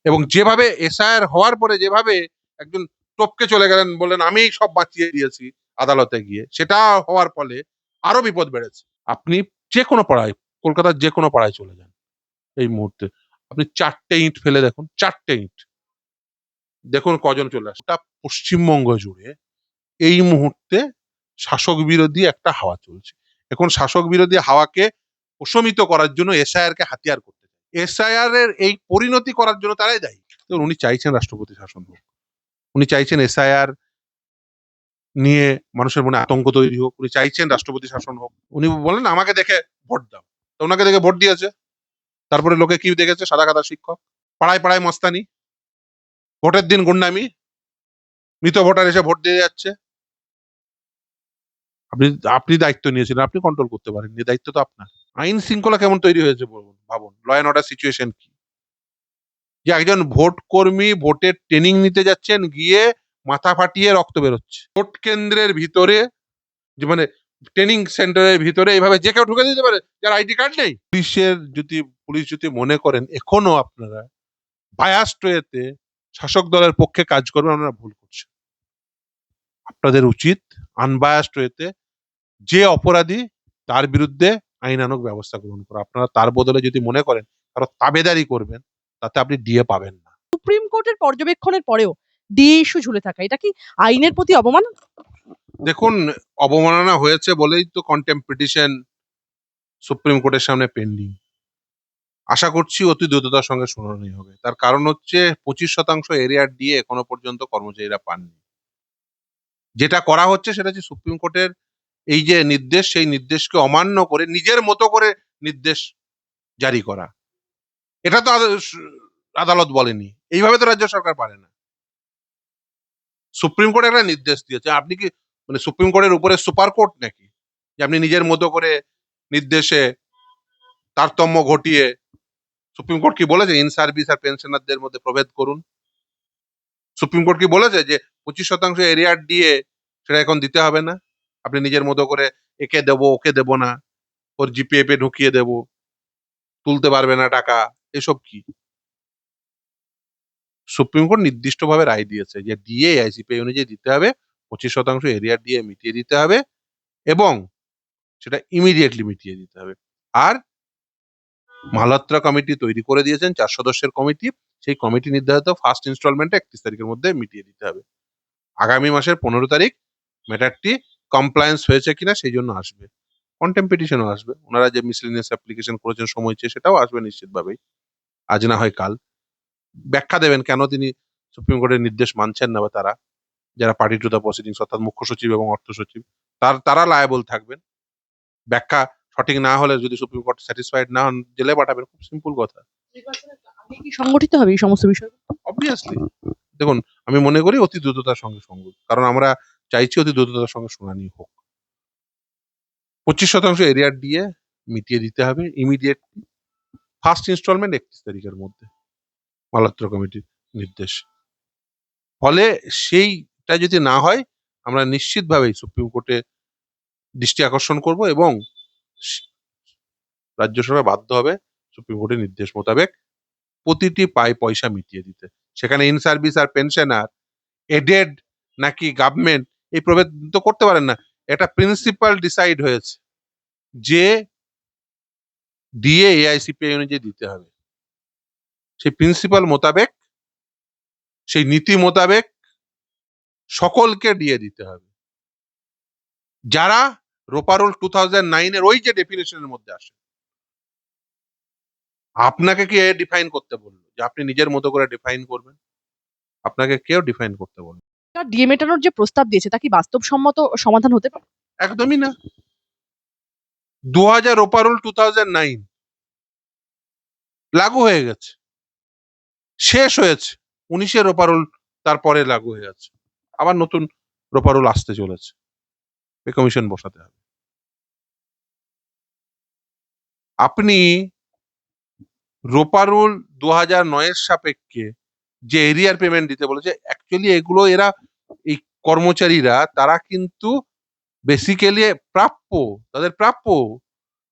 এবং যেভাবে এসআইআর হওয়ার পরে যেভাবে একজন টপকে চলে গেলেন, বললেন আমিই সব বাঁচিয়ে দিয়েছি আদালতে গিয়ে, সেটা হওয়ার ফলে আরো বিপদ বেড়েছে। আপনি যে কোনো পাড়ায়, কলকাতার যে কোনো পাড়ায় চলে যান এই মুহূর্তে, আপনি ৪ টে ইঁট ফেলে দেখুন, ৪ টে ইঁট দেখুন কজন চলে আসে। গোটা পশ্চিমবঙ্গ জুড়ে এই মুহূর্তে শাসক বিরোধী একটা হাওয়া চলছে। এখন শাসক বিরোধী হাওয়াকে প্রশমিত করার জন্য এসআইআর কে হাতিয়ার করতে চায়। এসআইআর এর এই পরিণতি করার জন্য তারাই দায়ী। তো উনি চাইছেন রাষ্ট্রপতি শাসন হোক, উনি চাইছেন এসআইআর নিয়ে মানুষের মনে আতঙ্ক তৈরি হোক, উনি চাইছেন রাষ্ট্রপতি শাসন হোক। উনি বলেন আমাকে দেখে ভোট দাও, তো ওনাকে দেখে ভোট দিয়েছে। তারপরে লোকে কি দেখেছে? সাদা কাদা শিক্ষক, পাড়ায় পাড়ায় মস্তানি, ভোটের দিন গুন্ডামি, মৃত ভোটার এসে ভোট দিয়ে যাচ্ছে। আপনি আপনি দায়িত্ব নিয়েছিলেন, আপনি কন্ট্রোল করতে পারেননি, দায়িত্ব তো আপনার। আইন শৃঙ্খলা কেমন তৈরি হয়েছে বলুন, ভাবুন ল অ্যান্ড অর্ডার সিচুয়েশন কি। যে একজন ভোট কর্মী ভোটের ট্রেনিং নিতে যাচ্ছেন, গিয়ে মাথা ফাটিয়ে রক্ত বেরোচ্ছে ভোট কেন্দ্রের ভিতরে, যে মানে ট্রেনিং সেন্টারের ভিতরে এইভাবে যে কেউ ঢুকে দিতে পারে যার আইডি কার্ড নেই। পুলিশ যদি মনে করেন এখনো আপনারা বায়াস্ড ওয়েতে শাসক দলের পক্ষে কাজ করবেন, আপনারা ভুল করছেন। আপনাদের উচিত আনবায়াসড ওয়েতে যে অপরাধী তার বিরুদ্ধে আইনানুগ ব্যবস্থা গ্রহণ করা। আপনারা তার বদলে যদি মনে করেন কারো তাবেদারি করবেন, তাতে আপনি ডিএ পাবেন না। সুপ্রিম কোর্টের পর্যবেক্ষণের পরেও ডিএ ইস্যু ঝুলে থাকা, এটা কি আইনের প্রতি অবমান? দেখুন, অবমাননা হয়েছে বলেই তো কন্টেম্পট পিটিশন সুপ্রিম কোর্টের সামনে পেন্ডিং। আশা করছি অতি দ্রুততার সঙ্গে শুনানি হবে। তার কারণ হচ্ছে 25% এরিয়ার ডিএ এখনো পর্যন্ত কর্মচারীরা পাননি। যেটা করা হচ্ছে সেটা হচ্ছে সুপ্রিম কোর্টের এই যে নির্দেশ, সেই নির্দেশকে অমান্য করে নিজের মতো করে নির্দেশ জারি করা। এটা তো আদালত বলেনি, এইভাবে তো রাজ্য সরকার পারে না। সুপ্রিম কোর্ট একটা নির্দেশ দিয়েছে, আপনি কি মানে সুপ্রিম কোর্টের উপরে সুপার কোর্ট নাকি, যে আপনি নিজের মতো করে নির্দেশে তারতম্য ঘটিয়ে। সুপ্রিম কোর্ট কি বলেছে ইন সার্ভিস আর পেনশনারদের মধ্যে প্রভেদ করুন? সুপ্রিম কোর্ট কি বলেছে যে 25% এরিয়ার ডিএ সেটা এখন দিতে হবে না, আপনি নিজের মতো করে একে দেবো ওকে দেবো না, ওর জিপিএফ এ ঢুকিয়ে দেবো, তুলতে পারবে না টাকা, এসব কি? সুপ্রিম কোর্ট নির্দিষ্টভাবে রায় দিয়েছে যে ডিএ আইসিপিআই অনুযায়ী দিতে হবে, 25% এরিয়ার ডিএ মিটিয়ে দিতে হবে এবং সেটা ইমিডিয়েটলি মিটিয়ে দিতে হবে। আর মালহোত্রা কমিটি তৈরি করে দিয়েছেন 4 সদস্যের কমিটি, সেই কমিটি নির্ধারিত ফার্স্ট ইনস্টলমেন্টে 31 তারিখের মধ্যে মিটিয়ে দিতে হবে। আগামী মাসের 15 তারিখ ম্যাটারটি কমপ্লায়েন্স হয়েছে কিনা সেই জন্য আসবে, কন্টেম্পট পিটিশনও আসবে, ওনারা যে মিসলেনিয়াস অ্যাপ্লিকেশন করেছেন সময় চেয়ে, সেটাও আসবে নিশ্চিতভাবেই, আজ না হয় কাল। ব্যাখ্যা দেবেন কেন তিনি সুপ্রিম কোর্টের নির্দেশ মানছেন না, বা তারা যারা পার্টি টু দ্য প্রসিডিংস অর্থাৎ মুখ্য সচিব এবং অর্থ সচিব তারা লায়াবল থাকবেন। ব্যাখ্যা সঠিক না হলে যদি সুপ্রিম কোর্ট স্যাটিসফাইড না হন, জেলে পাঠাবেন, খুব সিম্পল কথা। আগে কি সংগঠিত হবে এই সমস্ত বিষয়? অবভিয়াসলি। দেখুন, আমি মনে করি অতি দ্রুততার সঙ্গে সংগত, কারণ আমরা চাইছি অতি দ্রুততার সঙ্গে শুনানি হোক। 25% এরিয়ার ডিএ মিটিয়ে দিতে হবে ইমিডিয়েট, ফার্স্ট ইনস্টলমেন্ট 31 তারিখের মধ্যে, মালহোত্রা কমিটির নির্দেশ। ফলে সেইটা যদি না হয়, আমরা নিশ্চিতভাবেই সুপ্রিম কোর্টে দৃষ্টি আকর্ষণ করব এবং রাজ্য সরকার বাধ্য হবে সুপ্রিম কোর্টের নির্দেশ মোতাবেক প্রতিটি পয়সা মিটিয়ে দিতে। সেখানে ইন সার্ভিস আর পেনশনার, এডেড নাকি গভর্নমেন্ট, এই প্রভেদ তো করতে পারেন না। এটা প্রিন্সিপাল ডিসাইড হয়েছে যে ডিএ এআইসিপিআই অনুযায়ী দিতে হবে। সেই প্রিন্সিপাল মোতাবেক, সেই নীতি মোতাবেক সকলকে ডিএ দিতে হবে, যারা রোপারোল 2009 এর ওই যে ডেফিনেশনের মধ্যে আসে। আপনাকে কে ডিফাইন করতে বললো যে আপনি নিজের মতো করে ডিফাইন করবেন? আপনাকে কেউ ডিফাইন করতে বলবে? ডিএ মেটানোর যে প্রস্তাব দিয়েছে তা কি বাস্তবসম্মত সমাধান হতে পারে? একদমই না। 2000 রোপারোল 2009 লাগু হয়ে গেছে, শেষ হয়েছে। 19 রোপারোল তারপরে লাগু হয়ে যাচ্ছে, আবার নতুন রোপারোল আসতে চলেছে, পে কমিশন বসাতে হবে। আপনি রোপারোল 2009 এর সাপেক্ষে যে এরিয়ার পেমেন্ট দিতে বলেছে, অ্যাকচুয়ালি এগুলো এরা এই কর্মচারীরা তারা কিন্তু বেসিক্যালি প্রাপ্য, তাদের প্রাপ্য,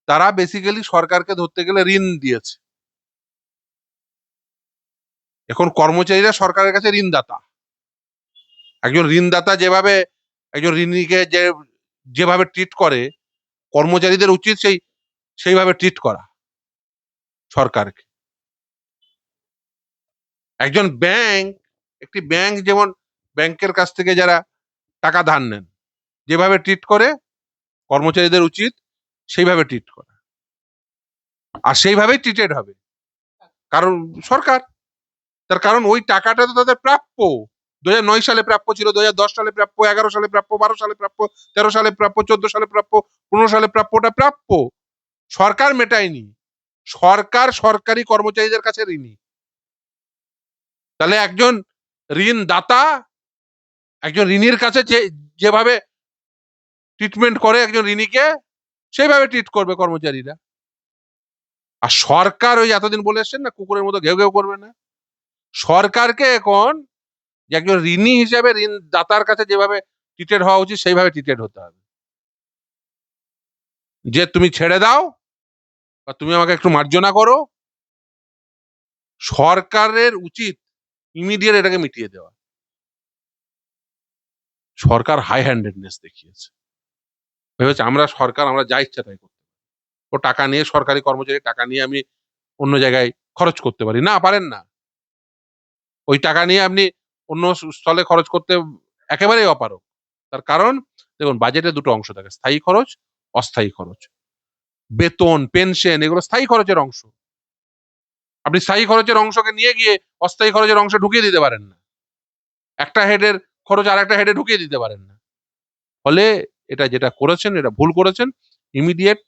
তারা বেসিক্যালি সরকারকে ধরতে গেলে ঋণ দিয়েছে। এখন কর্মচারীরা সরকারের কাছে ঋণদাতা। একজন ঋণদাতা যেভাবে একজন ঋণীকে যেভাবে ট্রিট করে, কর্মচারীদের উচিত সেইভাবে ট্রিট করা সরকারকে। একজন একটি ব্যাংক যেমন ব্যাংকের কাছ থেকে যারা টাকা ধার নেন যেভাবে ট্রিট করে, কর্মচারীদের উচিত সেইভাবে ট্রিট করা, আর সেইভাবেই ট্রিটেড হবে। কারণ সরকার, তার কারণ ওই টাকাটা তো তাদের প্রাপ্য। 2009 সালে প্রাপ্য ছিল, 2010 সালে প্রাপ্য, 11 সালে প্রাপ্য, 12 সালে প্রাপ্য, 13 সালে প্রাপ্য, 14 সালে প্রাপ্য, 15 সালে প্রাপ্য। ওটা প্রাপ্য, সরকার মেটায়নি। সরকার সরকারি কর্মচারীদের কাছে ঋণী। তাহলে একজন ঋণদাতা একজন ঋণীর কাছে যেভাবে ট্রিটমেন্ট করে একজন ঋণীকে, সেইভাবে ট্রিট করবে কর্মচারীরা। আর সরকার ওই এতদিন বলে এসছেন না, কুকুরের মতো ঘেউ ঘেউ করবে না। সরকারকে এখন যে একজন ঋণী হিসেবে ঋণদাতার কাছে যেভাবে ট্রিটেড হওয়া উচিত সেইভাবে ট্রিটেড হতে হবে। যে তুমি ছেড়ে দাও বা তুমি আমাকে একটু মার্জনা করো, সরকারের উচিত ইমিডিয়েট এটাকে মিটিয়ে দেওয়া। সরকার হাই হ্যান্ডেডনেস দেখিয়েছে, ভেবেছে আমরা সরকার, আমরা যা ইচ্ছা তাই করতে পারি। ও টাকা নিয়ে, সরকারি কর্মচারী টাকা নিয়ে আমি অন্য জায়গায় খরচ করতে পারি না, পারেন না। ওই টাকা নিয়ে আপনি অন্য স্থলে খরচ করতে একেবারেই অপারগ। তার কারণ দেখুন, বাজেটে দুটো অংশ থাকে, স্থায়ী খরচ, অস্থায়ী খরচ। বেতন, পেনশন এগুলো স্থায়ী খরচের অংশ। আপনি স্থায়ী খরচের অংশকে নিয়ে গিয়ে অস্থায়ী খরচের অংশ ঢুকিয়ে দিতে পারেন না। একটা হেডের খরচ আর একটা হেডে ঢুকিয়ে দিতে পারেন না। ফলে এটা যেটা করেছেন, এটা ভুল করেছেন। ইমিডিয়েট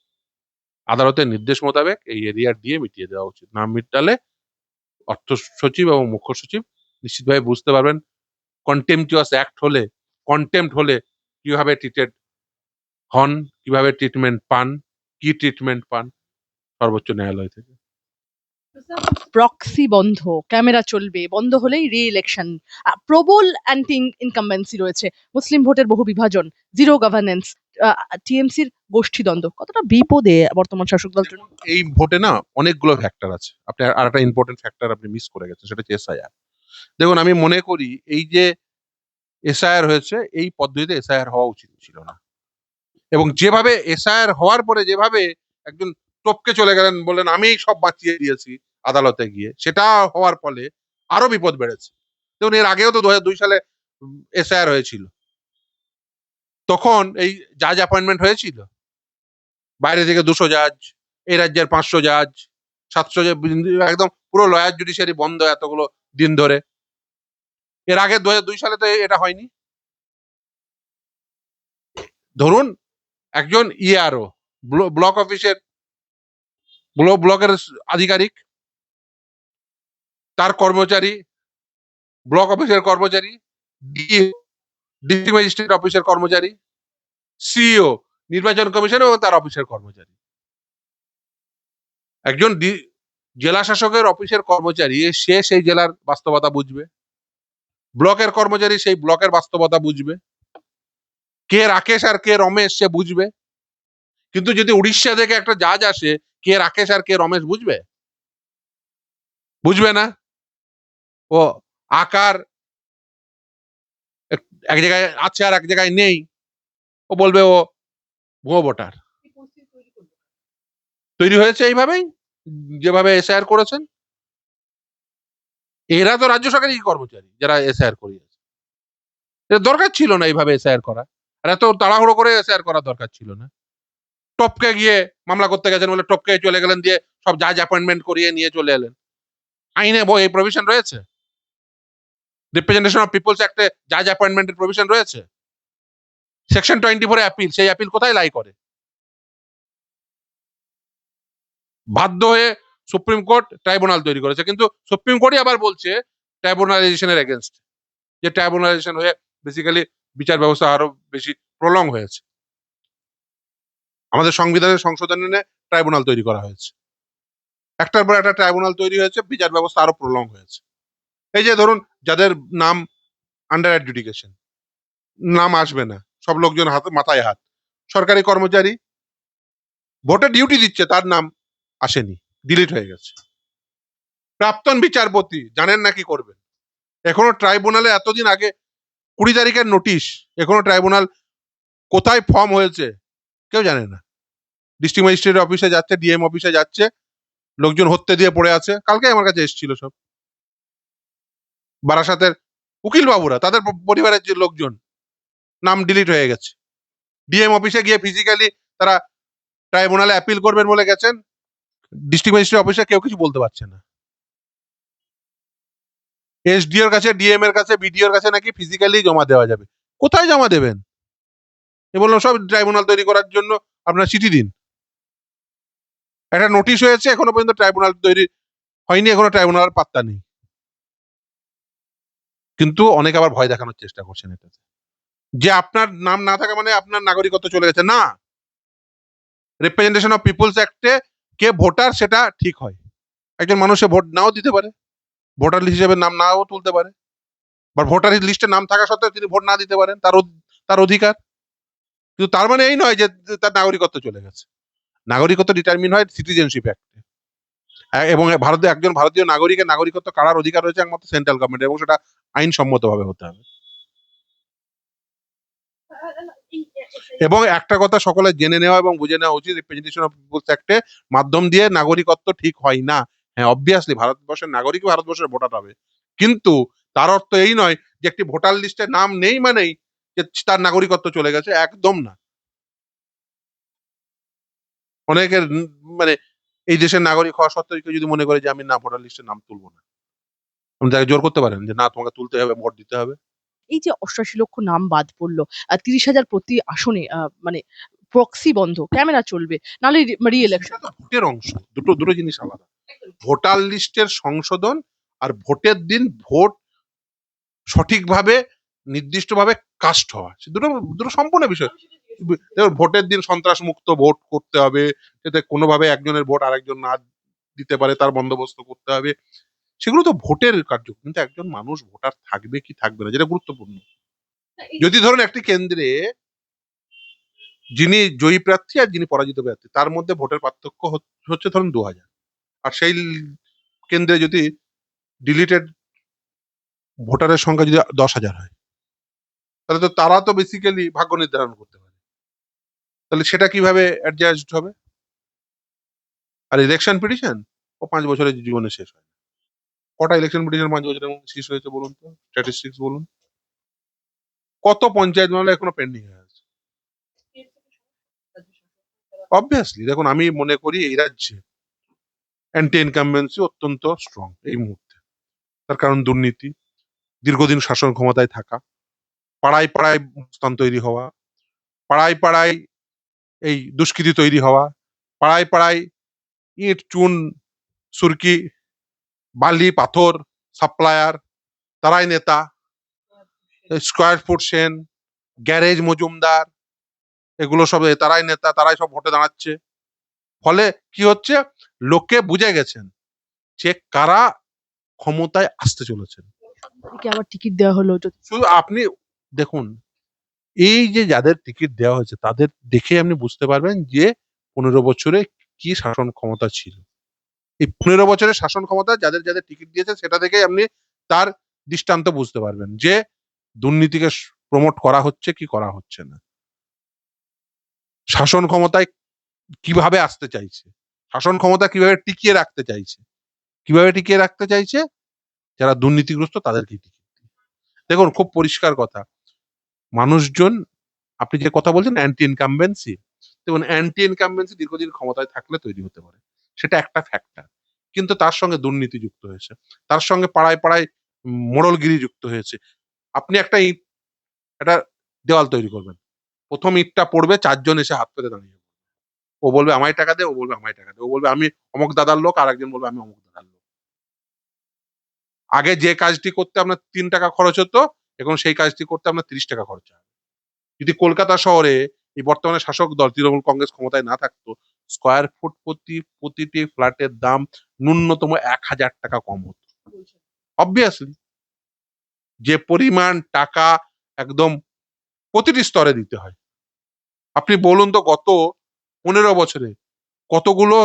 আদালতের নির্দেশ মোতাবেক এই এরিয়ার দিয়ে মিটিয়ে দেওয়া উচিত। না মিটালে অর্থ সচিব এবং মুখ্য সচিব নিশ্চিতভাবে বুঝতে পারবেন কন্টেম্পচুয়াস অ্যাক্ট হলে, কন্টেম্প্ট হলে কিভাবে ট্রিটেড হন, কিভাবে ট্রিটমেন্ট পান, কি ট্রিটমেন্ট পান সর্বোচ্চ ন্যায়ালয় থেকে। প্রক্সি বন্ধ, ক্যামেরা চলবে, বন্ধ হলেই রি-ইলেকশন। প্রবল অ্যান্টি ইনকামবেন্সি রয়েছে, মুসলিম ভোটের বহু বিভাজন, জিরো গভর্নেন্স, টিএমসির গোষ্ঠীদ্বন্দ্ব। কতটা বিপদে বর্তমান শাসক দল? এই ভোটে না অনেকগুলো ফ্যাক্টর আছে। আপনি আর একটা ইম্পর্টেন্ট ফ্যাক্টর আপনি মিস করে গেছেন, সেটা হচ্ছে এসআইআর। দেখুন, আমি মনে করি এই যে এসআইআর হয়েছে, এই পদ্ধতিতে এসআইআর হওয়া উচিত ছিল না। এবং যেভাবে এসআইআর হওয়ার পরে যেভাবে একজন টপকে চলে গেলেন, বললেন আমি সব বাঁচিয়ে দিয়েছি আদালতে গিয়ে, সেটা হওয়ার ফলে আরো বিপদ বেড়েছে। দেখুন, এর আগেও তো 2002 সালে এসআইআর হয়েছিল। তখন এই জাজ অ্যাপয়েন্টমেন্ট হয়েছিল, বাইরে থেকে 200 জাজ, এই রাজ্যের 500 জাজ, 700 জাজ, একদম পুরো লয়ার জুডিশিয়ারি বন্ধ এতগুলো দিন ধরে। এর আগে 2002 সালে তো এটা হয়নি। ধরুন একজন ইআরও, ব্লক অফিসের ব্লকের আধিকারিক, তার কর্মচারী, ব্লক অফিসের কর্মচারী, ডিস্ট্রিক্ট ম্যাজিস্ট্রেট অফিসের কর্মচারী, সিইও, নির্বাচন কমিশন এবং তার অফিসের কর্মচারী। একজন জেলা শাসকের অফিসের কর্মচারী, সে সেই জেলার বাস্তবতা বুঝবে। ব্লকের কর্মচারী সেই ব্লকের বাস্তবতা বুঝবে। কে রাকেশ আর কে রমেশ সে বুঝবে। কিন্তু যদি উড়িষ্যা থেকে একটা জাজ আসে, কে রাকেশ আর কে রমেশ বুঝবে? বুঝবে না। ও আকার এক জায়গায় আছে আর এক জায়গায় নেই, ও বলবে ও ভুয়ো ভোটার। তৈরি হয়েছে এইভাবেই, যেভাবে এসআইআর করেছেন। এরা তো রাজ্য সরকারি কর্মচারী যারা এসআইআর করিয়েছে। এটা দরকার ছিল না এইভাবে এসআইআর করা, আর এত তাড়াহুড়ো করে এসআইআর করার দরকার ছিল না। টপকে গিয়ে মামলা করতে গেছেন বলে টপকে চলে গেলেন, দিয়ে সব জাজ অ্যাপয়েন্টমেন্ট করিয়ে নিয়ে চলে এলেন। আইনে এই প্রভিশন রয়েছে? রিপ্রেজেন্টেশন অফ পিপলস অ্যাক্টে জাজ অ্যাপয়েন্টমেন্টের প্রভিশন রয়েছে? সেকশন 24 অ্যাপিল, সেই অ্যাপিল কোথায় লাই করে? বাধ্য হয়ে সুপ্রিম কোর্ট ট্রাইব্যুনাল তৈরি করেছে, কিন্তু সুপ্রিম কোর্টই আবার বলছে ট্রাইব্যুনালাইজেশনের এগেনস্ট, যে ট্রাইব্যুনালাইজেশন হয়ে বেসিক্যালি বিচার ব্যবস্থা আরো বেশি প্রলং হয়েছে। আমাদের সংবিধানের সংশোধন এনে ট্রাইব্যুনাল তৈরি করা হয়েছে, একটার পর একটা ট্রাইব্যুনাল তৈরি হয়েছে, বিচার ব্যবস্থা আরো প্রলং হয়েছে। এই যে ধরুন, যাদের নাম আন্ডার অ্যাডজুডিকেশন, নাম আসবে না, সব লোকজন হাতে মাথায় হাত, সরকারি কর্মচারী ভোটে ডিউটি দিচ্ছে, তার নাম আসেনি, ডিলিট হয়ে গেছে। প্রাক্তন বিচারপতি জানেন না কি করবেন। এখনো ট্রাইব্যুনালে এতদিন আগে 20 তারিখের নোটিশ, এখনো ট্রাইব্যুনাল কোথায় ফর্ম হয়েছে কেউ জানে না। ডিস্ট্রিক্ট ম্যাজিস্ট্রেট অফিসে যাচ্ছে, ডিএম অফিসে যাচ্ছে, লোকজন হত্যে দিয়ে পড়ে আছে। কালকে আমার কাছে এসেছিল সব বারাসাতের উকিল বাবুরা, তাদের পরিবারের যে লোকজন, নাম ডিলিট হয়ে গেছে। ডিএম অফিসে গিয়ে ফিজিক্যালি তারা ট্রাইব্যুনালে অ্যাপিল করবেন বলে গেছেন, ডিস্ট্রিক্ট ম্যাজিস্ট্রেট অফিসে কেউ কিছু বলতে পারছে না। এসডিওর কাছে, ডিএম এর কাছে, বিডিওর কাছে নাকি ফিজিক্যালি জমা দেওয়া যাবে। কোথায় জমা দেবেন? এ বললাম সব ট্রাইব্যুনাল তৈরি করার জন্য আপনার চিঠি দিন। একটা নোটিশ হয়েছে, এখনো পর্যন্ত ট্রাইব্যুনাল তৈরি হয়নি, এখনো ট্রাইব্যুনাল পাত্তা নেই। কিন্তু অনেকে আবার ভয় দেখানোর চেষ্টা করছেন এটাতে, যে আপনার নাম না থাকা মানে আপনার নাগরিকত্ব চলে গেছে। না, রিপ্রেজেন্টেশন অফ পিপলস অ্যাক্টে কে ভোটার সেটা ঠিক হয়। একজন মানুষে ভোট নাও দিতে পারে, ভোটার লিস্ট হিসেবে নাম নাও তুলতে পারে, বা ভোটার লিস্টে নাম থাকা সত্ত্বেও তিনি ভোট না দিতে পারেন, তার অধিকার। কিন্তু তার মানে এই নয় যে তার নাগরিকত্ব চলে গেছে। নাগরিকত্ব ডিটারমিন হয় সিটিজেনশিপ অ্যাক্টে, এবং ভারতে একজন ভারতীয় নাগরিকের নাগরিকত্ব কারার অধিকার রয়েছে একমাত্র সেন্ট্রাল গভর্নমেন্ট, এবং সেটা আইনসম্মত ভাবে হতে হবে। এবং একটা কথা সকলে জেনে নেওয়া এবং বুঝে নেওয়া উচিত, রিপ্রেজেন্টেশন অফ পিপলস অ্যাক্টে মাধ্যম দিয়ে নাগরিকত্ব ঠিক হয় না। হ্যাঁ, অবভিয়াসলি ভারতবর্ষের নাগরিক ভারতবর্ষের ভোটার হবে, কিন্তু তার অর্থ এই নয় যে একটি ভোটার লিস্টে নাম নেই মানেই যে তার নাগরিকত্ব চলে গেছে, একদম না। অনেকের মানে এই দেশের নাগরিক হওয়া সত্ত্বেও কেউ যদি মনে করে যে আমি না ভোটার লিস্টে নাম তুলবো না, আপনি তাকে জোর করতে পারেন যে না তোমাকে তুলতে হবে, ভোট দিতে হবে। এই যে 88 লক্ষ নাম বাদ পড়লো, 30,000 প্রতি আসনে মানে প্রক্সি বন্ধ, ক্যামেরা চলবে, নাহলে রি-ইলেকশন। সেটা তো ভোটের অংশ, দুটো দুটো জিনিস আলাদা। ভোটার লিস্টের সংশোধন আর ভোটের দিন ভোট সঠিকভাবে নির্দিষ্টভাবে কাস্ট হওয়া, দুটো দুটো সম্পূর্ণ বিষয়। দেখুন, ভোটের দিন সন্ত্রাস মুক্ত ভোট করতে হবে, যাতে কোনোভাবে একজনের ভোট আরেকজন না দিতে পারে তার বন্দোবস্ত করতে হবে। সেগুলো তো ভোটের কার্য, কিন্তু একজন মানুষ ভোটার থাকবে কি থাকবে না যেটা গুরুত্বপূর্ণ। যদি ধরুন একটি কেন্দ্রে যিনি জয়ী প্রার্থী আর যিনি পরাজিত প্রার্থী, তার মধ্যে ভোটের পার্থক্য হচ্ছে ধরুন 2000, আর সেই কেন্দ্রে যদি ডিলিটেড ভোটারের সংখ্যা যদি 10,000 হয়, তাহলে তো তারা তো বেসিক্যালি ভাগ্য নির্ধারণ করতে পারে। তাহলে সেটা কিভাবে অ্যাডজাস্ট হবে? আর ইলেকশন পিটিশন ও 5 বছরের জীবনে শেষ হয়। কটা ইলেকশন পিটিশন 5 বছরের মধ্যে শেষ হয়েছে বলুন তো, স্ট্যাটিস্টিক্স বলুন। কত পঞ্চায়েত মামলা এখনো পেন্ডিং হয়ে আছে। অবভিয়াসলি দেখুন, আমি মনে করি এই রাজ্যে অ্যান্টি ইনকামবেন্সি অত্যন্ত স্ট্রং এই মুহূর্তে। তার কারণ দুর্নীতি, দীর্ঘদিন শাসন ক্ষমতায় থাকা, পাড়ায় পাড়ায় স্থান তৈরি হওয়া, পাড়ায় পাড়ায় এই দুষ্কৃতি তৈরি হওয়া, পাড়ায় পাড়ায় ইট চুন সুরকি বালি পাথর সাপ্লায়ার, তারাই নেতা, square foot Sen, garage Majumdar, এগুলো সব তারাই নেতা, তারাই সব ভোটে দাঁড়াচ্ছে। ফলে কি হচ্ছে, লোকে বুঝে গেছেন যে কারা ক্ষমতায় আসতে চলেছেন। এদিকে আবার টিকিট দেওয়া হলো শুধু আপনি দেখুন, এই যে যাদের টিকিট দেওয়া হয়েছে তাদের দেখে আপনি বুঝতে পারবেন যে 15 বছরে কি শাসন ক্ষমতা ছিল। এই 15 বছরের শাসন ক্ষমতা যাদের যাদের টিকিট দিয়েছে সেটা দেখেই আপনি তার দৃষ্টান্ত বুঝতে পারবেন যে দুর্নীতিকে প্রমোট করা হচ্ছে কি করা হচ্ছে না, শাসন ক্ষমতায় কিভাবে আসতে চাইছে, শাসন ক্ষমতা কিভাবে টিকিয়ে রাখতে চাইছে, কিভাবে টিকিয়ে রাখতে চাইছে, যারা দুর্নীতিগ্রস্ত তাদেরকে টিকিয়ে। দেখুন, খুব পরিষ্কার কথা, মানুষজন, আপনি যে কথা বলছেন অ্যান্টি ইনকামবেন্সি, দেখুন অ্যান্টি ইনকামবেন্সি দীর্ঘদিন ক্ষমতায় থাকলে তৈরি হতে পারে, সেটা একটা ফ্যাক্টর। কিন্তু তার সঙ্গে দুর্নীতি যুক্ত হয়েছে, তার সঙ্গে পাড়ায় পাড়ায় মোড়লগিরি যুক্ত হয়েছে। আপনি একটা দেওয়াল তৈরি করবেন, প্রথম ইটটা পড়বে, 4জন এসে হাত পেতে দাঁড়িয়ে যাবে। ও বলবে আমায় টাকা দে, ও বলবে আমায় টাকা দে, ও বলবে আমি অমুক দাদার লোক, আর একজন বলবে আমি অমুক দাদার লোক। আগে যে কাজটি করতে আপনার 3 টাকা খরচ হতো, এখন সেই কাজটি করতে আপনার 30 টাকা খরচ হয়। যদি কলকাতা শহরে এই বর্তমানে শাসক দল তৃণমূল কংগ্রেস ক্ষমতায় না থাকতো, স্কোয়ার ফুট প্রতিটি ফ্ল্যাটের দাম ন্যূনতম 1,000 টাকা কম হতো। অবভিয়াসলি যে পরিমাণ টাকা একদম প্রতিটি স্তরে দিতে হয়, আপনি বলুন তো গত 15 বছরে কতগুলো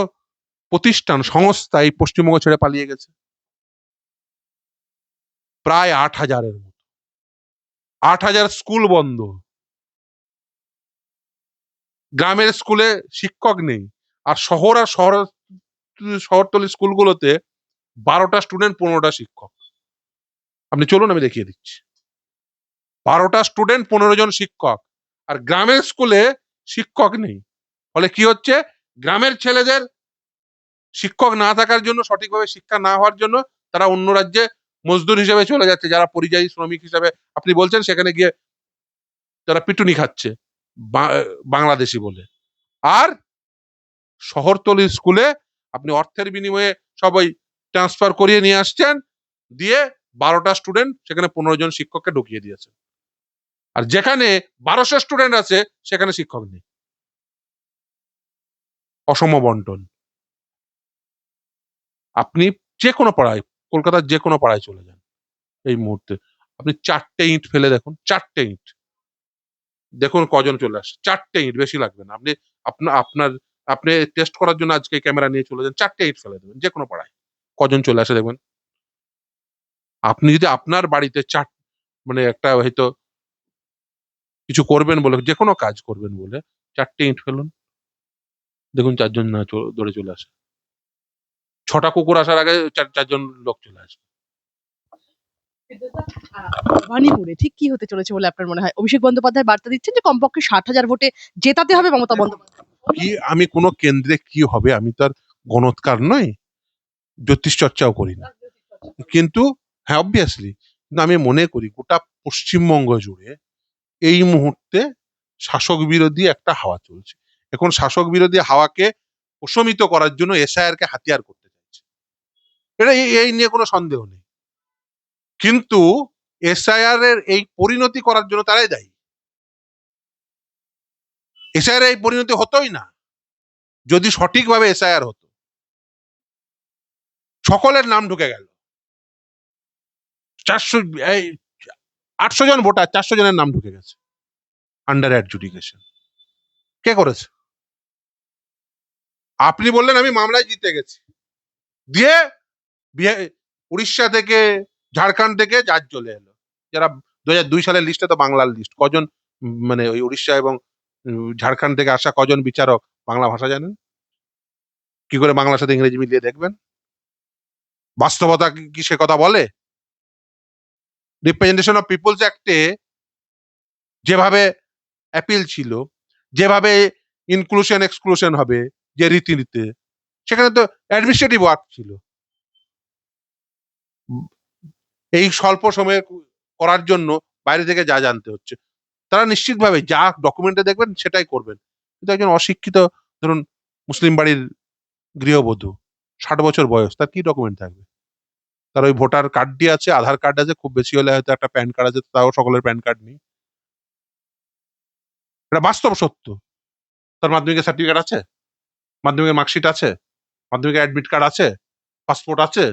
প্রতিষ্ঠান সংস্থা এই পশ্চিমবঙ্গ ছেড়ে পালিয়ে গেছে। প্রায় 8,000-এর মতো। 8,000 স্কুল বন্ধ। গ্রামের স্কুলে শিক্ষক নেই। আর শহরতলির স্কুলগুলোতে 12টা স্টুডেন্ট 15টা শিক্ষক। আপনি চলুন আমি দেখিয়ে দিচ্ছি। 12টা স্টুডেন্ট 15 জন শিক্ষক। আর গ্রামের স্কুলে শিক্ষক নেই। ফলে কি হচ্ছে, গ্রামের ছেলেদের শিক্ষক না থাকার জন্য, সঠিকভাবে শিক্ষা না হওয়ার জন্য তারা অন্য রাজ্যে মজদুর হিসেবে চলে যাচ্ছে, যারা পরিযায়ী শ্রমিক হিসেবে আপনি বলছেন, সেখানে গিয়ে তারা পিটুনি খাচ্ছে বাংলাদেশি বলে। আর শহরতলির স্কুলে আপনি অর্থের বিনিময়ে সবাই ট্রান্সফার করিয়ে নিয়ে আসছেন, দিয়ে 12টা স্টুডেন্ট সেখানে 15 জন শিক্ষককে ঢুকিয়ে দিয়েছে। আর যেখানে 1200 স্টুডেন্ট আছে সেখানে শিক্ষক নেই। অসম বন্টন। আপনি যে কোনো পাড়ায়, কলকাতার যে কোনো পাড়ায় চলে যান এই মুহূর্তে, আপনি 4টে ইট ফেলে দেখুন, 4টে ইট দেখুন কজন চলে আসে। 4টে ইট, বেশি লাগবে না। আপনি টেস্ট করার জন্য আজকে ক্যামেরা নিয়ে চলে যান, 4টে ইট ফেলে দেবেন যে কোনো পাড়ায়, কজন চলে আসে দেখবেন। আপনি যদি আপনার বাড়িতে মানে একটা হয়তো কিছু করবেন বলে, যে কোনো কাজ করবেন বলে 4টে ইট ফেলুন, দেখুন 4জন না দৌড়ে চলে আসে। 6টা কুকুর আসার আগে 4জন লোক চলে আসে। ভবানীপুরে ঠিক কি হতে চলেছে বলে আপনার মনে হয়? অভিষেক বন্দ্যোপাধ্যায় বার্তা দিচ্ছেন যে কমপক্ষে 60,000 ভোটে জেতাতে হবে মমতা বন্দ্যোপাধ্যায়। কি আমি কোনো কেন্দ্রে কি হবে, আমি তো আর গণৎকার নই, জ্যোতিষ চর্চাও করি না, কিন্তু হ্যাঁ অবভিয়াসলি, কিন্তু আমি মনে করি গোটা পশ্চিমবঙ্গ জুড়ে এই মুহূর্তে শাসক বিরোধী একটা হাওয়া চলছে। এখন শাসক বিরোধী হাওয়াকে প্রশমিত করার জন্য এসআইআর কে হাতিয়ার করতে চাইছে, এটা এই নিয়ে কোনো সন্দেহ নেই। কিন্তু এসআইআর এর এই পরিণতি করার জন্য তারাই দায়ী। এসআইআর এই পরিণতি হতোই না যদি সঠিকভাবে এসআইআর হতো। সকলের নাম ঢুকে গেল, 800 জন ভোটার, 400 জনের নাম ঢুকে গেছে আন্ডার অ্যাডজুডিকেশন। কে করেছে? আপনি বললেন আমি মামলায় জিতে গেছি, দিয়ে উড়িষ্যা থেকে, ঝাড়খণ্ড থেকে জাজ চলে এলো, যারা 2002 সালের লিস্টে তো বাংলার লিস্ট, কজন মানে ওই উড়িষ্যা এবং ঝাড়খণ্ড থেকে আসা কজন বিচারক বাংলা ভাষা জানেন? কি করে বাংলার সাথে ইংরেজি মিলিয়ে দেখবেন? বাস্তবতা কি সে কথা বলে? রিপ্রেজেন্টেশন অফ পিপলস অ্যাক্টে যেভাবে অ্যাপিল ছিল, যেভাবে ইনক্লুশন এক্সক্লুশন হবে যে রীতিনীতিতে, সেখানে তো অ্যাডমিনিস্ট্রেটিভ ওয়ার্ক ছিল। এই স্বল্প সময়ে করার জন্য বাইরে থেকে যা জানতে হচ্ছে, তারা নিশ্চিতভাবে যা ডকুমেন্টে দেখবেন সেটাই করবেন। কিন্তু একজন অশিক্ষিত, ধরুন মুসলিম বাড়ির গৃহবধূ, 60 বছর বয়স, তার কি ডকুমেন্ট থাকবে? তার ওই ভোটার কার্ডটি আছে, আধার কার্ড আছে, খুব বেশি হলে হয়তো একটা প্যান কার্ড আছে, তাও সকলের প্যান কার্ড নেই। এটা বাস্তব সত্য। তার মাধ্যমিকের সার্টিফিকেট আছে, মাধ্যমিকের মার্কশিট আছে, মাধ্যমিকের অ্যাডমিট কার্ড আছে, পাসপোর্ট আছে,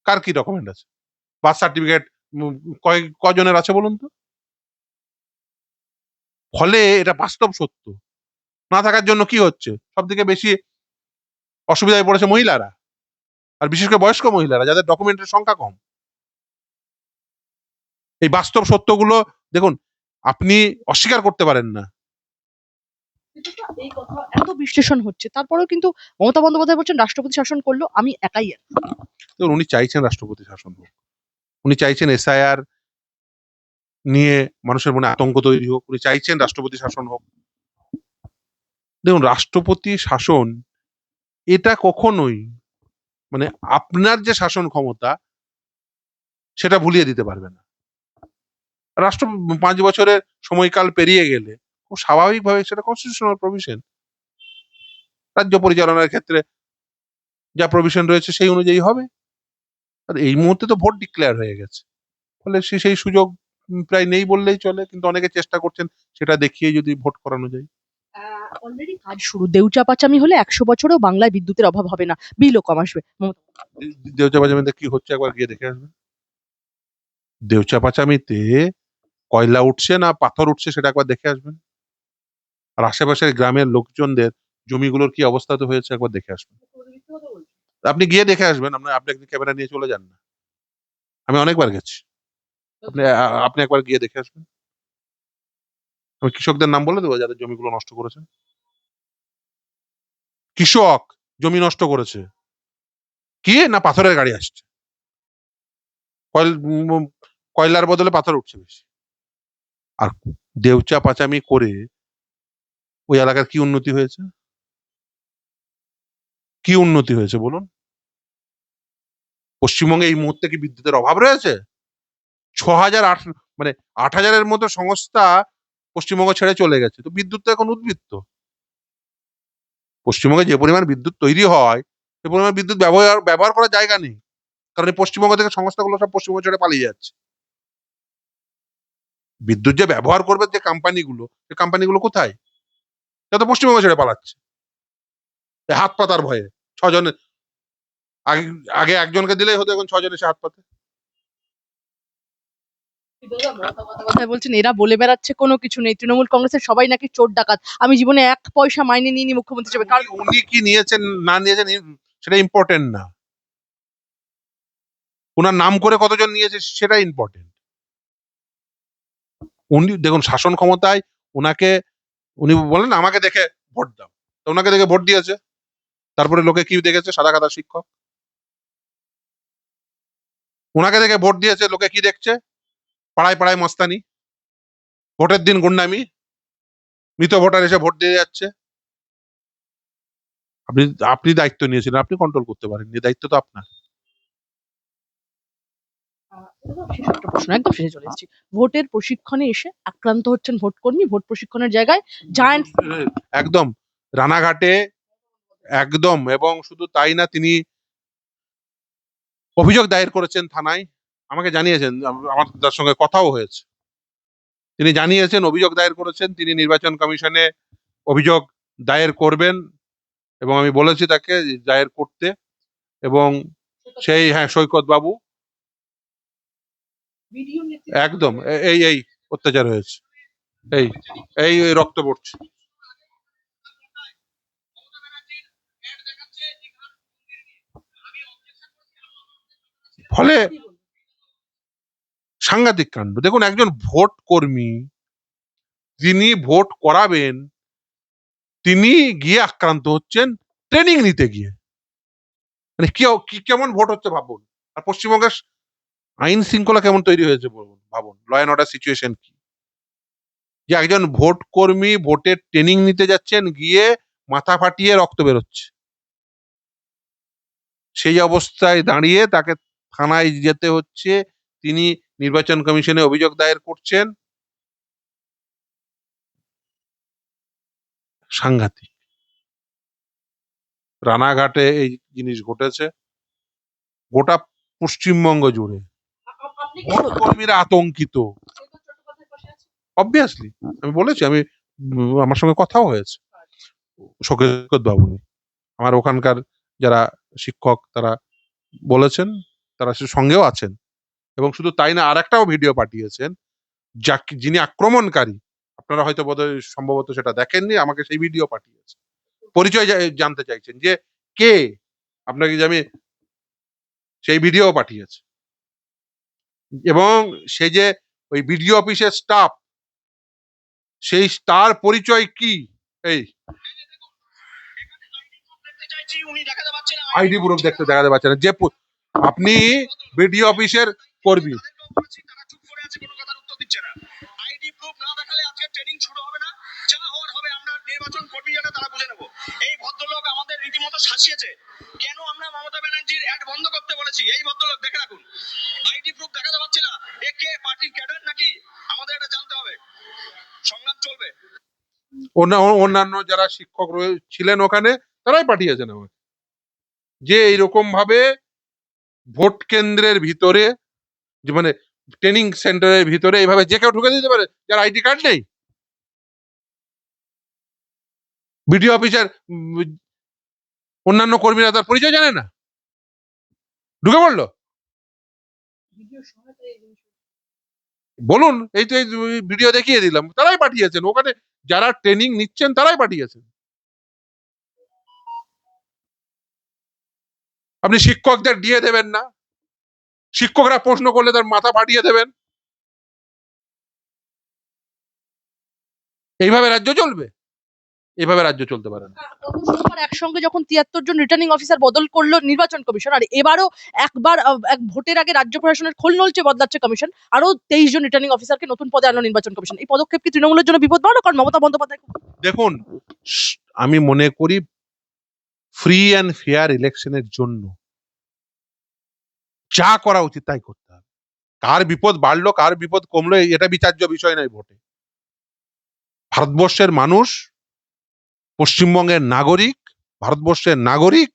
কার কি ডকুমেন্ট আছে? বার্থ সার্টিফিকেট কজনের আছে বলুন তো? ফলে এটা বাস্তব সত্য। না থাকার জন্য কি হচ্ছে, সব থেকে বেশি অসুবিধায় পড়েছে মহিলারা, আর বিশেষ করে বয়স্ক মহিলারা, যাদের ডকুমেন্টের সংখ্যা কম। এই বাস্তব সত্যগুলো দেখুন, আপনি অস্বীকার করতে পারেন না। এই কথা এত বিশ্লেষণ হচ্ছে, তারপরেও কিন্তু মমতা বন্দ্যোপাধ্যায় বলছেন রাষ্ট্রপতি শাসন করলো আমি একাই আছি। দেখুন, উনি চাইছেন রাষ্ট্রপতি শাসন হোক, উনি চাইছেন এসআইআর নিয়ে মানুষের মনে আতঙ্ক তৈরি হোক, উনি চাইছেন রাষ্ট্রপতি শাসন হোক। দেখুন, রাষ্ট্রপতি শাসন এটা কখনোই মানে আপনার যে শাসন ক্ষমতা সেটা ভুলিয়ে দিতে পারবে না। রাষ্ট্র 5 বছরের সময়কাল পেরিয়ে গেলে খুব স্বাভাবিকভাবে সেটা কনস্টিটিউশনাল প্রভিশন, রাজ্য পরিচালনার ক্ষেত্রে যা প্রভিশন রয়েছে সেই অনুযায়ী হবে। আর এই মুহূর্তে তো ভোট ডিক্লেয়ার হয়ে গেছে, ফলে সেই সুযোগ প্রায় নেই বললেই চলে, কিন্তু অনেকে চেষ্টা করছেন সেটা দেখিয়ে যদি ভোট করানো যায়। অলরেডি কাজ শুরু, দেউচা পাচামি হলে 100 বছরেও বাংলায় বিদ্যুতের অভাব হবে না, বিলও কম আসবে। দেউচা পাচামিতে কি হচ্ছে একবার গিয়ে দেখে আসবেন। দেউচা পাচামিতে কয়লা উঠছে না পাথর উঠছে সেটা একবার দেখে আসবেন। আর আশেপাশের গ্রামের লোকজনদের জমিগুলোর কি অবস্থা তো হয়েছে একবার দেখে আসবেন। আপনি গিয়ে দেখে আসবেন, আপনি একদিন ক্যামেরা নিয়ে চলে যান না। আমি অনেকবার গেছি। আপনি একবার গিয়ে দেখে আসবেন। আমি কৃষকদের নাম বলে দেবো যাদের জমিগুলো নষ্ট করেছে। কৃষক জমি নষ্ট করেছে, কি না পাথরের গাড়ি আসছে, কয়লার বদলে পাথর উঠছে বেশি। আর দেউচা পাচামি করে ওই এলাকার কি উন্নতি হয়েছে? কি উন্নতি হয়েছে বলুন? পশ্চিমবঙ্গে এই মুহূর্তে কি বিদ্যুতের অভাব রয়েছে? 6,008 মানে 8,000-এর মতো সংস্থা পশ্চিমবঙ্গ ছেড়ে চলে গেছে, তো বিদ্যুৎ তো এখন উদ্বৃত্ত। পশ্চিমবঙ্গে যে পরিমাণ বিদ্যুৎ তৈরি হয় সে পরিমাণ বিদ্যুৎ ব্যবহার করার জায়গা নেই, কারণ এই পশ্চিমবঙ্গ থেকে সংস্থাগুলো সব পশ্চিমবঙ্গ ছেড়ে পালিয়ে যাচ্ছে। বিদ্যুৎ যে ব্যবহার করবে যে কোম্পানিগুলো, সেই কোম্পানিগুলো কোথায়? সেটা তো পশ্চিমবঙ্গ ছেড়ে পালাচ্ছে এই হাত পাতার ভয়ে। 6 জনের আগে আগে একজনকে দিলেই হতো, এখন 6 জন এসে হাত পাতে। কথায় বলছেন এরা বলে বেড়াচ্ছে কোনো কিছু নেই, তৃণমূল কংগ্রেসের সবাই নাকি চোর ডাকাত। আমি জীবনে 1 পয়সা মাইনে নিইনি মুখ্যমন্ত্রী হিসেবে। উনি কি নিয়েছেন না নিয়েছেন সেটা ইম্পর্টেন্ট না, ওনার নাম করে কতজন নিয়েছে সেটা ইম্পর্টেন্ট। উনি দেখুন শাসন ক্ষমতায়, উনাকে উনি বলেন আমাকে দেখে ভোট দাও, তো ওনাকে দেখে ভোট দিয়েছে। তারপরে লোকে কি দেখেছে? সাদা কাদা শিক্ষক। ওনাকে দেখে ভোট দিয়েছে, লোকে কি দেখছে? পাড়ায় পাড়ায় মস্তানি, ভোটের দিন গুন্ডামি, মৃত ভোটার এসে ভোট দিয়ে যাচ্ছে। আপনি আপনি দায়িত্ব নিয়েছিলেন, আপনি কন্ট্রোল করতে পারেননি, দায়িত্ব তো আপনার। শেষ একটা প্রশ্ন, একদম শেষে চলে এসেছি। ভোটের প্রশিক্ষণে এসে আক্রান্ত হচ্ছেন ভোটকর্মী, ভোট প্রশিক্ষণের জায়গায় জায়ান্ট। একদম রানাঘাটে, একদম। এবং শুধু তাই না, তিনি অভিযোগ দায়ের করেছেন থানায়, আমাকে জানিয়েছেন, আমার তার সঙ্গে কথাও হয়েছে। তিনি জানিয়েছেন, অভিযোগ দায়ের করেছেন, তিনি নির্বাচন কমিশনে অভিযোগ দায়ের করবেন, এবং আমি বলেছি তাকে দায়ের করতে। এবং সেই, হ্যাঁ, সৈকত বাবু একদম এই এই অত্যাচার হয়েছে, এই এই এই রক্ত পড়ছে। ফলে সাংঘাতিক কাণ্ড। দেখুন, একজন ভোট কর্মী, যিনি ভোট করাবেন, তিনি গিয়ে আক্রান্ত হচ্ছেন ট্রেনিং নিতে গিয়ে। মানে কেমন ভোট হচ্ছে ভাবুন। আর পশ্চিমবঙ্গের আইন শৃঙ্খলা কেমন তৈরি হয়েছে বলুন, ভাবুন ল অ্যান্ড অর্ডার সিচুয়েশন কি। যে একজন ভোট কর্মী ভোটের ট্রেনিং নিতে যাচ্ছেন, গিয়ে মাথা ফাটিয়ে রক্ত বেরোচ্ছে, সেই অবস্থায় দাঁড়িয়ে তাকে থানায় যেতে হচ্ছে, তিনি নির্বাচন কমিশনে অভিযোগ দায়ের করছেন। সাংঘাতিক। রানাঘাটে এই জিনিস ঘটেছে, গোটা পশ্চিমবঙ্গ জুড়ে ভোট কর্মীরা আতঙ্কিত। অবভিয়াসলি আমি বলেছি, আমি আমার সঙ্গে কথাও হয়েছে সৈকত বাবু, আমার ওখানকার যারা শিক্ষক তারা বলেছেন, তারা সে সঙ্গেও আছেন। এবং শুধু তাই না, আর একটাও ভিডিও পাঠিয়েছেন, যিনি আক্রমণকারী, আপনারা হয়তো বোধহয় সম্ভবত সেটা দেখেননি, আমাকে সেই ভিডিও পাঠিয়েছে, পরিচয় জানতে চাইছেন যে কে আপনাকে, যে আমি সেই ভিডিও পাঠিয়েছে। এবং সে যে ওই বিডিও অফিসের স্টাফ, সেই তার পরিচয় কি, এই আইডি প্রুফ দেখাতে পারছে না, যে আপনি বিডিও অফিসের কর্মী। আইডি প্রুফ না দেখালে আজকে ট্রেনিং শুরু হবে না, যা হওয়ার হবে আমরা নির্বাচন কর্মী যারা তারা বুঝে নেব। এই ভদ্রলোক আমাদের রীতিমতো শাসিয়েছে। কেন আমরা মমতা ব্যানার্জির অ্যাড বন্ধ করতে বলেছি, এই ভদ্রলোক দেখে রাখুন, আইডি প্রুফ দেখাতে পারছে না, এ কে পার্টির ক্যাডার নাকি, আমাদের এটা জানতে হবে, সংগ্রাম চলবে। অন্যান্য যারা শিক্ষক ছিলেন ওখানে, তারাই পাঠিয়েছেন আমাকে, যে এইরকম ভাবে ভোট কেন্দ্রের ভিতরে, যে মানে ট্রেনিং সেন্টারের ভিতরে এইভাবে যে কেউ ঢুকে দিতে পারে যার আইডি কার্ড নেই। বিডিও অফিসের অন্যান্য কর্মীরা তার পরিচয় জানে না, ঢুকে পড়লো। বলুন, এই তো ভিডিও দেখিয়ে দিলাম, তারাই পাঠিয়েছেন, ওখানে যারা ট্রেনিং নিচ্ছেন তারাই পাঠিয়েছেন। আপনি শিক্ষকদের দিয়ে দেবেন না, শিক্ষকরা প্রশ্ন করলে তার মাথা ফাটিয়ে দেবেন। এইভাবে রাজ্য চলবে? এইভাবে রাজ্য চলতে পারে না। সোমবার একসঙ্গে যখন ৭৩ জন রিটার্নিং অফিসার বদল করলো নির্বাচন কমিশন, আর এবারও একবার এক ভোটের আগে রাজ্য প্রশাসনের খোল নলচে বদলাচ্ছে কমিশন, আরো ২৩ জন রিটার্নিং অফিসারকে নতুন পদে আনলো নির্বাচন কমিশন। এই পদক্ষেপ কি তৃণমূলের জন্য বিপদ বাড়ানো? কারণ মমতা বন্দ্যোপাধ্যায় দেখুন, আমি মনে করি ফ্রি অ্যান্ড ফেয়ার ইলেকশনের জন্য যা করা উচিত তাই করতে হবে। কার বিপদ বাড়লো কার বিপদ কমলো এটা বিচার্য বিষয় নয় ভোটে। ভারতবর্ষের মানুষ, পশ্চিমবঙ্গের নাগরিক, ভারতবর্ষের নাগরিক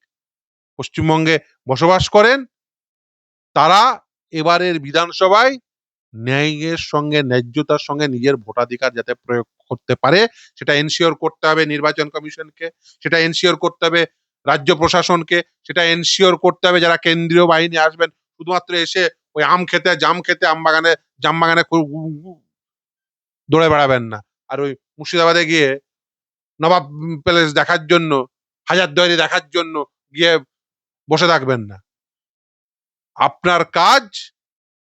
পশ্চিমবঙ্গে বসবাস করেন, তারা এবারের বিধানসভায় ন্যায়ের সঙ্গে ন্যায্যতার সঙ্গে নিজের ভোটাধিকার যাতে প্রয়োগ করতে পারে সেটা এনশিওর করতে হবে নির্বাচন কমিশনকে, সেটা এনশিওর করতে হবে রাজ্য প্রশাসনকে, সেটা এনশিওর করতে হবে যারা কেন্দ্রীয় বাহিনী আসবেন শুধুমাত্র এসে ওই আম খেতে জাম খেতে জাম বাগানে দৌড়ে বেড়াবেন না। আর ওই মুর্শিদাবাদে গিয়ে নবাব প্যালেস দেখার জন্য, হাজারদুয়ারি দেখার জন্য গিয়ে বসে থাকবেন না। আপনার কাজ,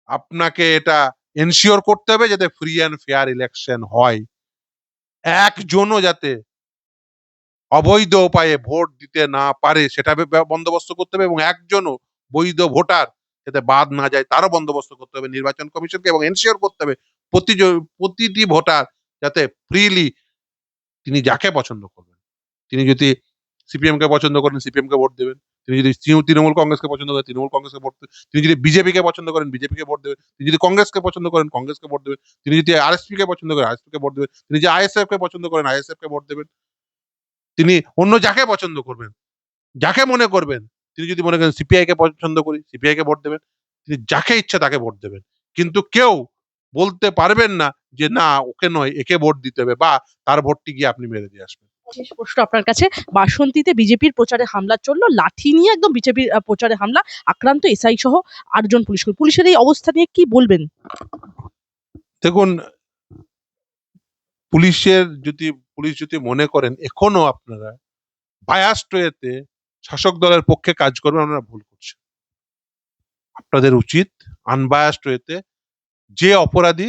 আপনাকে এটা এনশিওর করতে হবে যাতে ফ্রি অ্যান্ড ফেয়ার ইলেকশন হয়, একজনও যাতে অবৈধ উপায়ে ভোট দিতে না পারে সেটা বন্দোবস্ত করতে হবে, এবং একজনও বৈধ ভোটার যাতে বাদ না যায় তারও বন্দোবস্ত করতে হবে নির্বাচন কমিশনকে, এবং এনশিওর করতে হবে প্রতিটি ভোটার যাতে ফ্রিলি তিনি যাকে পছন্দ করবেন, তিনি যদি সিপিএম কে পছন্দ করেন সিপিএম কে ভোট দেবেন, তিনি যদি তৃণমূল কংগ্রেসকে পছন্দ করেন তৃণমূল কংগ্রেসকে ভোট দেবেন, তিনি যদি বিজেপি কে পছন্দ করেন বিজেপি কে ভোট দেবেন, তিনি যদি কংগ্রেসকে পছন্দ করেন কংগ্রেসকে ভোট দেবেন, তিনি যদি আরএসপি কে পছন্দ করেন আরএসপি কে ভোট দেবেন, তিনি যদি আইএসএফ কে পছন্দ করেন আইএসএফ কে ভোট দেবেন, তিনি অন্য যাকে পছন্দ করবেন, যাকে মনে করবেন, তিনি যদি মনে করেন সিপিআই কে পছন্দ করি সিপিআই কে ভোট দেবেন, তিনি যাকে ইচ্ছা তাকে ভোট দেবেন। কিন্তু কেউ বলতে পারবেন না যে না ওকে নয় একে ভোট দিতে হবে, বা তার ভোটটি গিয়ে আপনি মেরে দিয়ে আসবেন। শেষ প্রশ্ন আপনার কাছে, বাসন্তীতে বিজেপির প্রচারে হামলা চললো, লাঠি নিয়ে একদম বিজেপির প্রচারে হামলা, আক্রান্ত এসআই সহ ৮ জন পুলিশের এই অবস্থা নিয়ে কি বলবেন? দেখুন, পুলিশ যদি মনে করেন এখনো আপনারা বায়াস্ড ওয়েতে শাসক দলের পক্ষে কাজ করবেন, আপনারা ভুল করছেন। আপনাদের উচিত আনবায়াস্ড ওয়েতে যে অপরাধী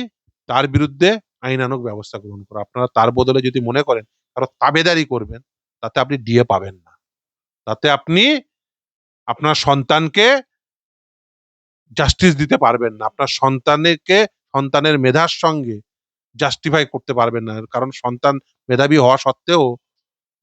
তার বিরুদ্ধে আইনানুগ ব্যবস্থা গ্রহণ করা। আপনারা তার বদলে যদি মনে করেন কারো তাবেদারি করবেন, তাতে আপনি ডিএ পাবেন না, তাতে আপনি আপনার সন্তানকে জাস্টিস দিতে পারবেন না, আপনার সন্তানের মেধার সঙ্গে জাস্টিফাই করতে পারবেন না। কারণ সন্তান মেধাবী হওয়া সত্ত্বেও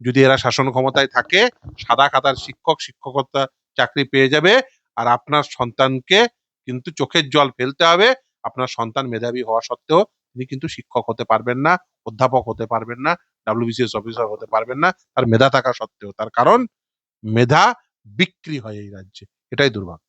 যদি এরা শাসন ক্ষমতায় থাকে, সাদা খাতার শিক্ষকতা চাকরি পেয়ে যাবে, আর আপনার সন্তানকে কিন্তু চোখের জল ফেলতে হবে। আপনার সন্তান মেধাবী হওয়া সত্ত্বেও তিনি কিন্তু শিক্ষক হতে পারবেন না, অধ্যাপক হতে পারবেন না, WBCS অফিসার হতে পারবেন না, তার মেধা থাকা সত্ত্বেও। তার কারণ মেধা বিক্রি হয় এই রাজ্যে, এটাই দুর্ভাগ্য।